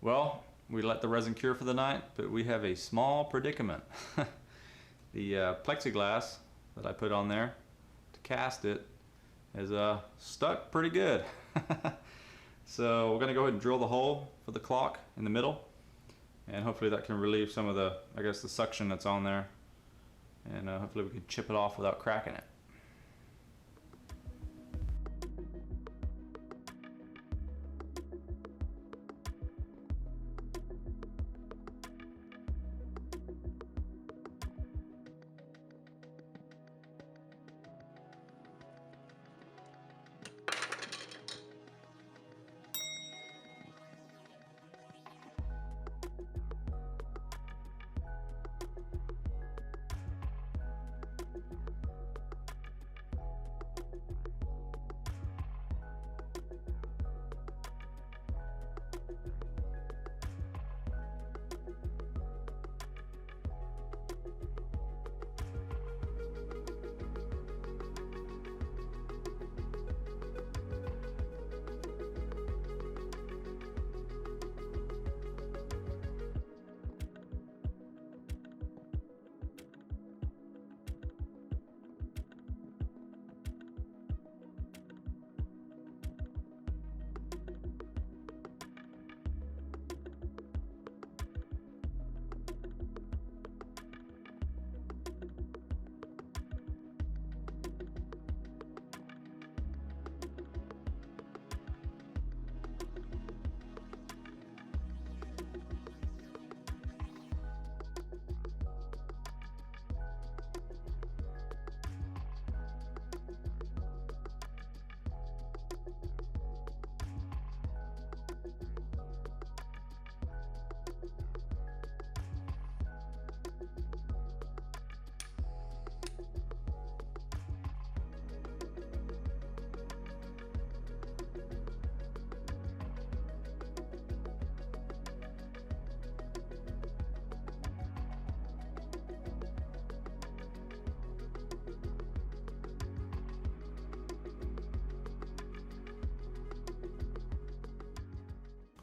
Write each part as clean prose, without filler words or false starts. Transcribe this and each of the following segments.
Well, we let the resin cure for the night, but we have a small predicament. The plexiglass that I put on there to cast it is stuck pretty good. So we're going to go ahead and drill the hole for the clock in the middle, and hopefully that can relieve some of the, the suction that's on there, and hopefully we can chip it off without cracking it.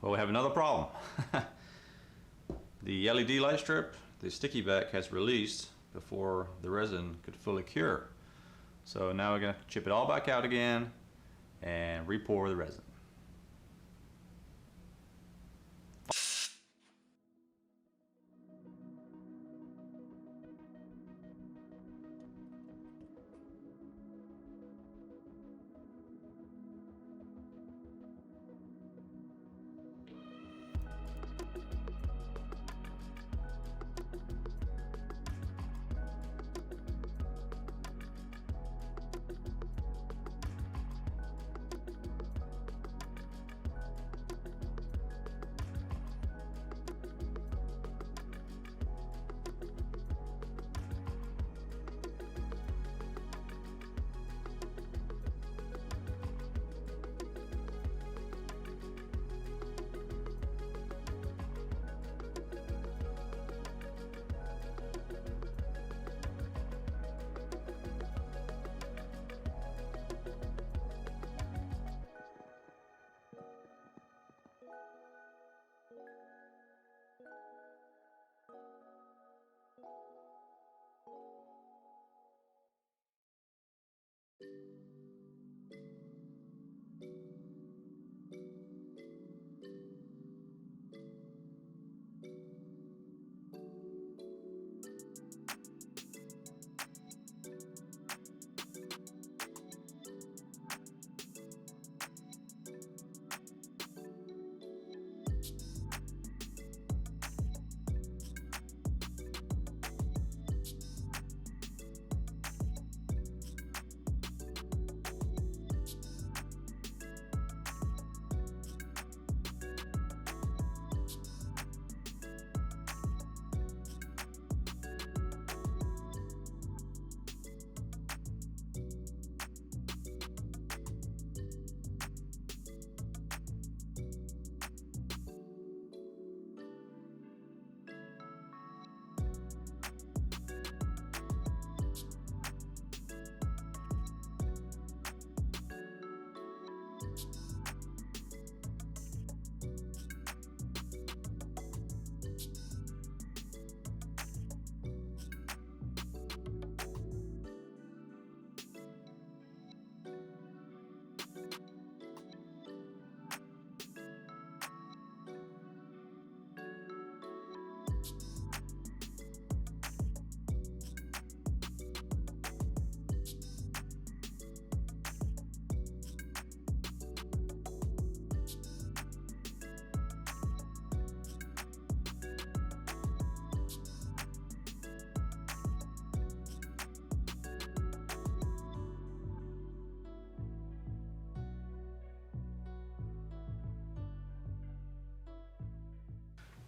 Well, we have another problem. The LED light strip, the sticky back has released before the resin could fully cure. So now we're going to chip it all back out again and re-pour the resin.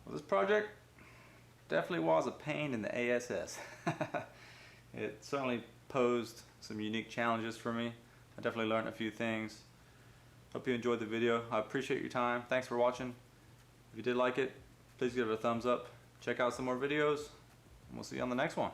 Well, this project definitely was a pain in the ASS. It certainly posed some unique challenges for me. I definitely learned a few things. Hope you enjoyed the video. I appreciate your time. Thanks for watching. If you did like it, please give it a thumbs up. Check out some more videos, and we'll see you on the next one.